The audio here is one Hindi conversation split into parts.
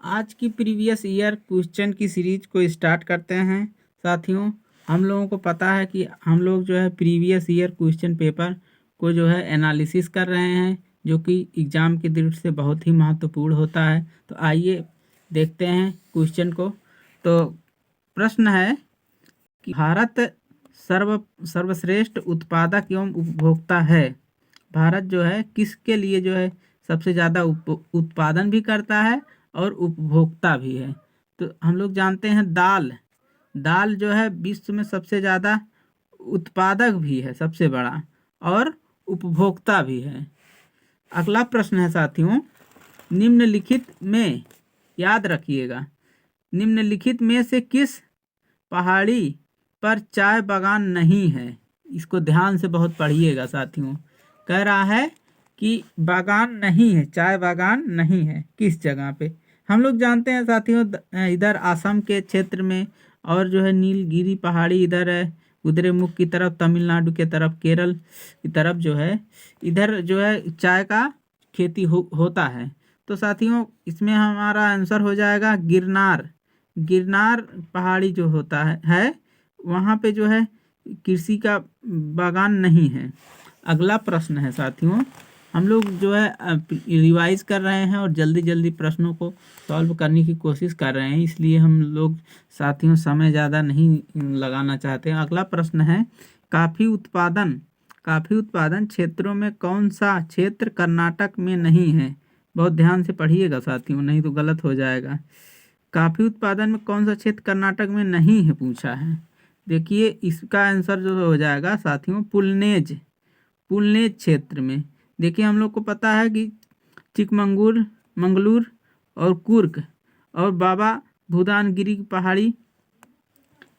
आज की प्रीवियस ईयर क्वेश्चन की सीरीज को स्टार्ट करते हैं साथियों। हम लोगों को पता है कि हम लोग जो है प्रीवियस ईयर क्वेश्चन पेपर को जो है एनालिसिस कर रहे हैं, जो कि एग्ज़ाम की दृष्टि से बहुत ही महत्वपूर्ण होता है। तो आइए देखते हैं क्वेश्चन को। तो प्रश्न है कि भारत सर्वश्रेष्ठ उत्पादक एवं उपभोक्ता है। भारत जो है किसके लिए जो है सबसे ज़्यादा उत्पादन भी करता है और उपभोक्ता भी है। तो हम लोग जानते हैं दाल दाल जो है विश्व में सबसे ज़्यादा उत्पादक भी है, सबसे बड़ा, और उपभोक्ता भी है। अगला प्रश्न है साथियों, निम्नलिखित में, याद रखिएगा, निम्नलिखित में से किस पहाड़ी पर चाय बागान नहीं है। इसको ध्यान से बहुत पढ़िएगा साथियों। कह रहा है कि बागान नहीं है, चाय बागान नहीं है, किस जगह पे। हम लोग जानते हैं साथियों, इधर असम के क्षेत्र में, और जो है नीलगिरी पहाड़ी इधर है, कुद्रेमुख की तरफ, तमिलनाडु के तरफ, केरल की तरफ जो है, इधर जो है चाय का खेती होता है। तो साथियों इसमें हमारा आंसर हो जाएगा गिरनार। गिरनार पहाड़ी जो होता है वहाँ पे जो है कृषि का बागान नहीं है। अगला प्रश्न है साथियों, हम लोग जो है रिवाइज कर रहे हैं और जल्दी जल्दी प्रश्नों को सॉल्व करने की कोशिश कर रहे हैं, इसलिए हम लोग साथियों समय ज़्यादा नहीं लगाना चाहते हैं। अगला प्रश्न है, काफ़ी उत्पादन क्षेत्रों में कौन सा क्षेत्र कर्नाटक में नहीं है। बहुत ध्यान से पढ़िएगा साथियों, नहीं तो गलत हो जाएगा। काफ़ी उत्पादन में कौन सा क्षेत्र कर्नाटक में नहीं है पूछा है। देखिए इसका आंसर जो हो जाएगा साथियों पुलनेज क्षेत्र में। देखिए हम लोग को पता है कि चिकमंगलूर मंगलूर और कुर्ग और बाबा भूदानगिरी की पहाड़ी,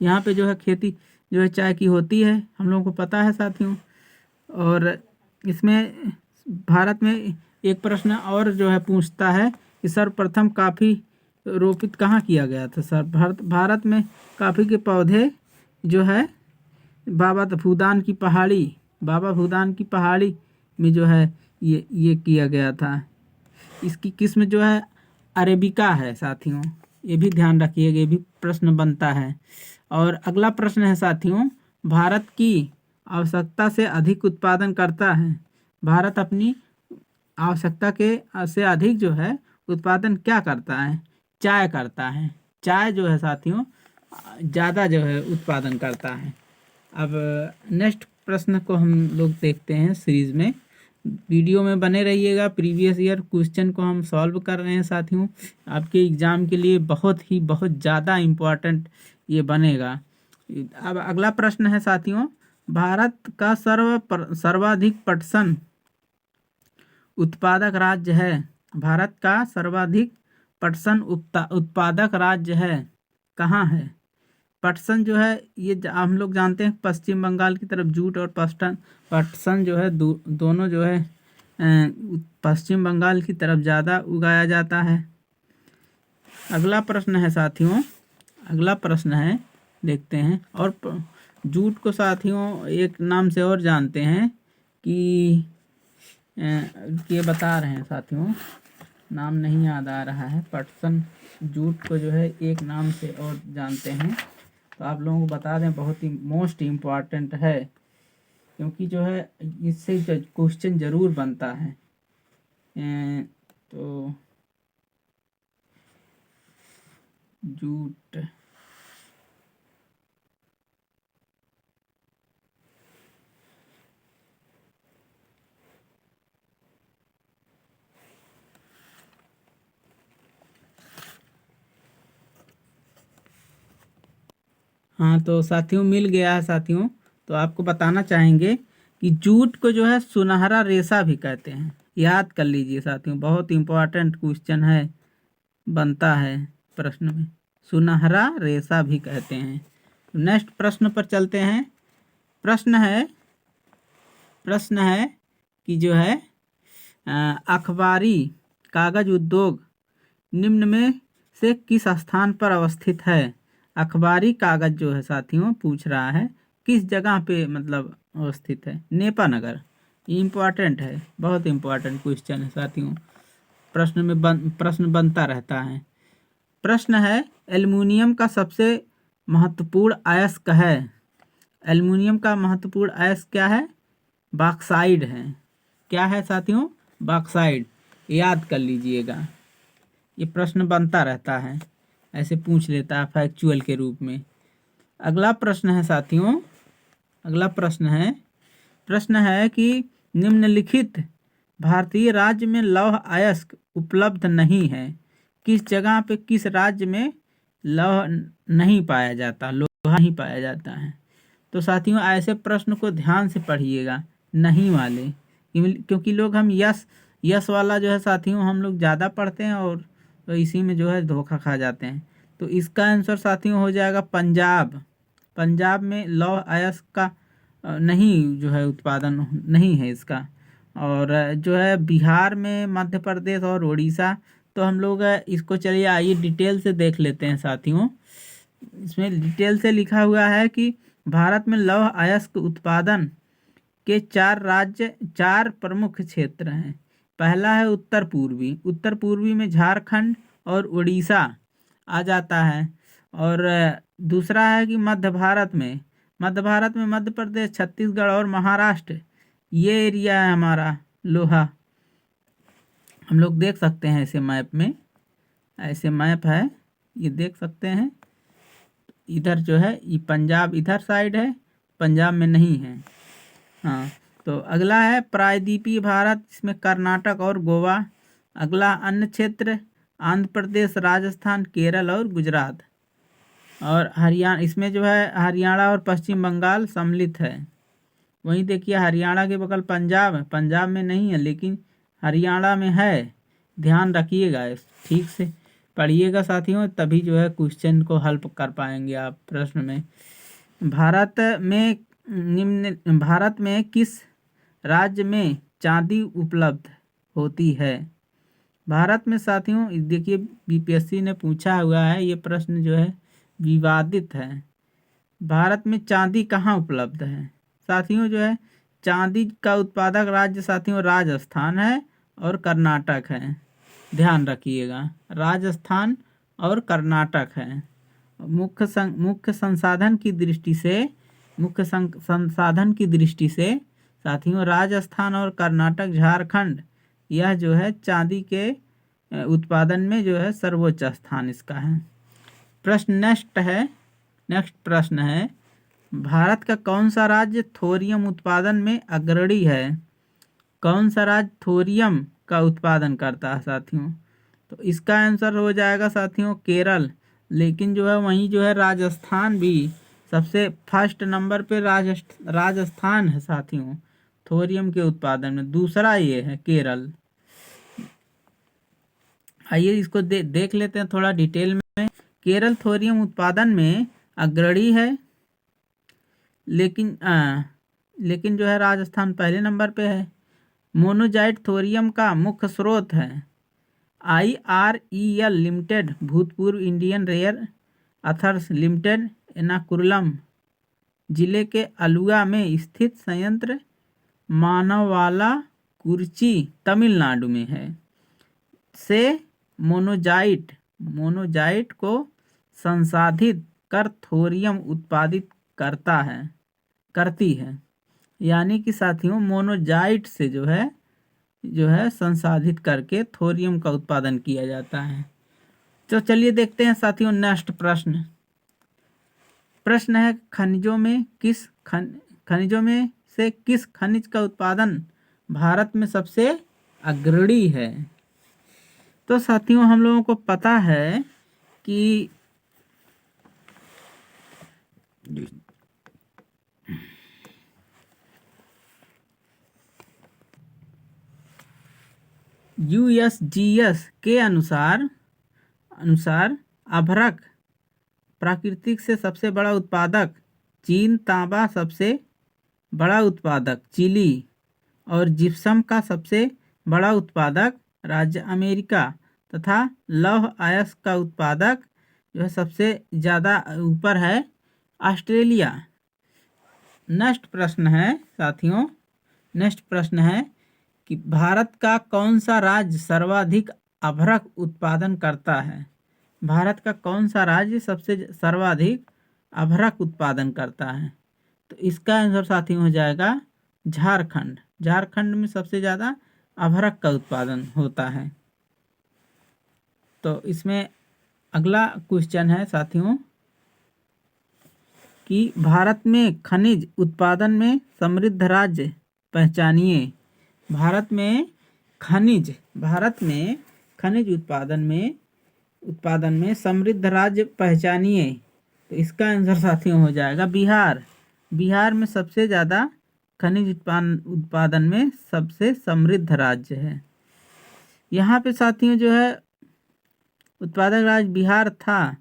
यहाँ पे जो है खेती जो है चाय की होती है, हम लोगों को पता है साथियों। और इसमें भारत में एक प्रश्न और जो है पूछता है कि सर्वप्रथम कॉफ़ी रोपित कहाँ किया गया था। सर भारत में कॉफ़ी के पौधे जो है बाबा भूदान की पहाड़ी में जो है ये किया गया था। इसकी किस्म जो है अरेबिका है साथियों, ये भी ध्यान रखिएगा, ये भी प्रश्न बनता है। और अगला प्रश्न है साथियों, भारत की आवश्यकता से अधिक उत्पादन करता है। भारत अपनी आवश्यकता के से अधिक जो है उत्पादन क्या करता है, चाय करता है। चाय जो है साथियों ज़्यादा जो है उत्पादन करता है। अब नेक्स्ट प्रश्न को हम लोग देखते हैं सीरीज में, वीडियो में बने रहिएगा। प्रीवियस ईयर क्वेश्चन को हम सॉल्व कर रहे हैं साथियों, आपके एग्ज़ाम के लिए बहुत ज़्यादा इम्पोर्टेंट ये बनेगा। अब अगला प्रश्न है साथियों, भारत का सर्वाधिक पटसन उत्पादक राज्य है। भारत का सर्वाधिक पटसन उत्पादक राज्य है, कहाँ है। पटसन जो है ये हम लोग जानते हैं पश्चिम बंगाल की तरफ जूट और पटसन जो है दोनों जो है पश्चिम बंगाल की तरफ ज़्यादा उगाया जाता है। अगला प्रश्न है साथियों, अगला प्रश्न है, देखते हैं। और जूट को साथियों एक नाम से और जानते हैं कि ये बता रहे हैं साथियों, नाम नहीं याद आ रहा है। पटसन जूट को जो है एक नाम से और जानते हैं, तो आप लोगों को बता दें, बहुत ही मोस्ट इम्पॉर्टेंट है, क्योंकि जो है इससे क्वेश्चन ज़रूर बनता है। तो जूट, हाँ तो साथियों मिल गया है साथियों। तो आपको बताना चाहेंगे कि जूट को जो है सुनहरा रेशा भी कहते हैं, याद कर लीजिए साथियों, बहुत इम्पोर्टेंट क्वेश्चन है, बनता है प्रश्न में, सुनहरा रेशा भी कहते हैं। नेक्स्ट प्रश्न पर चलते हैं। प्रश्न है कि जो है अखबारी कागज उद्योग निम्न में से किस स्थान पर अवस्थित है। अखबारी कागज जो है साथियों पूछ रहा है किस जगह पे मतलब अवस्थित है। नेपानगर, इम्पोर्टेंट है, बहुत इम्पोर्टेंट क्वेश्चन है साथियों, प्रश्न बनता रहता है। प्रश्न है, एल्युमिनियम का सबसे महत्वपूर्ण अयस्क है। एल्युमिनियम का महत्वपूर्ण अयस्क क्या है? बॉक्साइड है। क्या है साथियों? बॉक्साइड। याद कर लीजिएगा, ये प्रश्न बनता रहता है, ऐसे पूछ लेता है फैक्चुअल के रूप में। अगला प्रश्न है साथियों, अगला प्रश्न है कि निम्नलिखित भारतीय राज्य में लौह अयस्क उपलब्ध नहीं है। किस जगह पे, किस राज्य में लौह नहीं पाया जाता, लोहा नहीं पाया जाता है? तो साथियों ऐसे प्रश्न को ध्यान से पढ़िएगा, नहीं वाले, क्योंकि लोग हम यस वाला जो है साथियों हम लोग ज़्यादा पढ़ते हैं और तो इसी में जो है धोखा खा जाते हैं। तो इसका आंसर साथियों हो जाएगा पंजाब। पंजाब में लौह अयस्क का नहीं जो है उत्पादन नहीं है इसका। और जो है बिहार में, मध्य प्रदेश और उड़ीसा, तो हम लोग इसको चलिए आइए डिटेल से देख लेते हैं साथियों। इसमें डिटेल से लिखा हुआ है कि भारत में लौह अयस्क उत्पादन के 4 प्रमुख क्षेत्र हैं। पहला है उत्तर पूर्वी, उत्तर पूर्वी में झारखंड और उड़ीसा आ जाता है। और दूसरा है कि मध्य भारत में, मध्य प्रदेश, छत्तीसगढ़ और महाराष्ट्र, ये एरिया है हमारा लोहा। हम लोग देख सकते हैं ऐसे मैप में, ऐसे मैप है, ये देख सकते हैं। इधर जो है ये पंजाब इधर साइड है, पंजाब में नहीं है। हाँ, तो अगला है प्रायद्वीपीय भारत, इसमें कर्नाटक और गोवा। अगला अन्य क्षेत्र, आंध्र प्रदेश, राजस्थान, केरल और गुजरात। और हरियाणा, इसमें जो है हरियाणा और पश्चिम बंगाल सम्मिलित है। वहीं देखिए हरियाणा के बगल पंजाब है, पंजाब में नहीं है लेकिन हरियाणा में है। ध्यान रखिएगा, ठीक से पढ़िएगा साथियों, तभी जो है क्वेश्चन को हल कर पाएंगे आप प्रश्न में। भारत में किस राज्य में चांदी उपलब्ध होती है? भारत में साथियों देखिए बीपीएससी ने पूछा हुआ है, ये प्रश्न जो है विवादित है। भारत में चांदी कहाँ उपलब्ध है? साथियों जो है चांदी का उत्पादक राज्य साथियों राजस्थान है और कर्नाटक है। ध्यान रखिएगा, राजस्थान और कर्नाटक है। मुख्य संसाधन की दृष्टि से साथियों राजस्थान और कर्नाटक, झारखंड, यह जो है चांदी के उत्पादन में जो है सर्वोच्च स्थान इसका है। नेक्स्ट प्रश्न है, भारत का कौन सा राज्य थोरियम उत्पादन में अग्रणी है? कौन सा राज्य थोरियम का उत्पादन करता है साथियों? तो इसका आंसर हो जाएगा साथियों केरल। लेकिन जो है वहीं जो है राजस्थान भी सबसे फर्स्ट नंबर पे राजस्थान है साथियों थोरियम के उत्पादन में, दूसरा ये है केरल। आइए इसको देख लेते हैं थोड़ा डिटेल में। केरल थोरियम उत्पादन में अग्रणी है, लेकिन जो है राजस्थान पहले नंबर पे है। मोनोजाइट थोरियम का मुख्य स्रोत है IREL लिमिटेड, भूतपूर्व Indian rare earths limited, Ernakulam जिले के अलुआ में स्थित संयंत्र मानवाला कुर्ची तमिलनाडु में है। से मोनोजाइट को संसाधित कर थोरियम उत्पादित करती है। यानी कि साथियों मोनोजाइट से जो है संसाधित करके थोरियम का उत्पादन किया जाता है। तो चलिए देखते हैं साथियों नेक्स्ट प्रश्न है खनिजों में से किस खनिज का उत्पादन भारत में सबसे अग्रणी है? तो साथियों हम लोगों को पता है कि USGS के अनुसार अभ्रक प्राकृतिक से सबसे बड़ा उत्पादक चीन, तांबा सबसे बड़ा उत्पादक चिली और जिप्सम का सबसे बड़ा उत्पादक राज्य अमेरिका तथा लौह अयस्क का उत्पादक जो है सबसे ज़्यादा ऊपर है ऑस्ट्रेलिया। नेक्स्ट प्रश्न है कि भारत का कौन सा राज्य सर्वाधिक अभ्रक उत्पादन करता है? भारत का कौन सा राज्य सबसे सर्वाधिक अभ्रक उत्पादन करता है? तो इसका आंसर साथियों हो जाएगा झारखंड। झारखंड में सबसे ज़्यादा अभ्रक का उत्पादन होता है। तो इसमें अगला क्वेश्चन है साथियों कि भारत में खनिज उत्पादन में समृद्ध राज्य पहचानिए। भारत में खनिज उत्पादन में समृद्ध राज्य पहचानिए। तो इसका आंसर साथियों हो जाएगा बिहार। बिहार में सबसे ज़्यादा खनिज उत्पादन में सबसे समृद्ध राज्य है। यहाँ पे साथियों जो है उत्पादक राज्य बिहार था।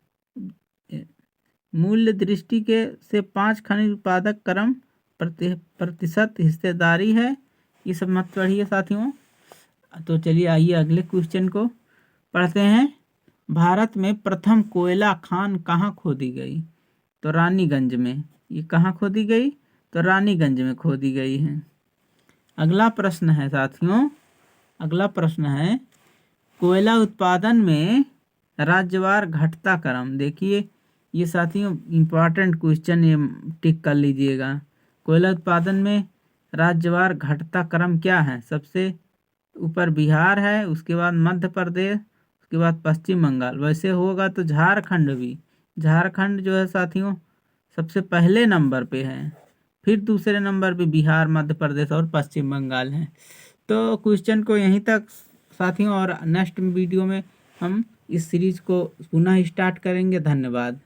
मूल्य दृष्टि के से 5 खनिज उत्पादक क्रम प्रतिशत हिस्सेदारी है। ये सब मत पढ़िए साथियों। तो चलिए आइए अगले क्वेश्चन को पढ़ते हैं। भारत में प्रथम कोयला खान कहाँ खोदी गई? तो रानीगंज में। ये कहाँ खोदी गई? तो रानीगंज में खोदी गई है। अगला प्रश्न है साथियों, अगला प्रश्न है कोयला उत्पादन में राज्यवार घटता क्रम। देखिए ये साथियों इम्पॉर्टेंट क्वेश्चन, ये टिक कर लीजिएगा। कोयला उत्पादन में राज्यवार घटता क्रम क्या है? सबसे ऊपर बिहार है, उसके बाद मध्य प्रदेश, उसके बाद पश्चिम बंगाल। वैसे होगा तो झारखंड भी, झारखंड जो है साथियों सबसे पहले नंबर पे है, फिर दूसरे नंबर पे बिहार, मध्य प्रदेश और पश्चिम बंगाल है। तो क्वेश्चन को यहीं तक साथियों, और नेक्स्ट वीडियो में हम इस सीरीज को पुनः स्टार्ट करेंगे। धन्यवाद।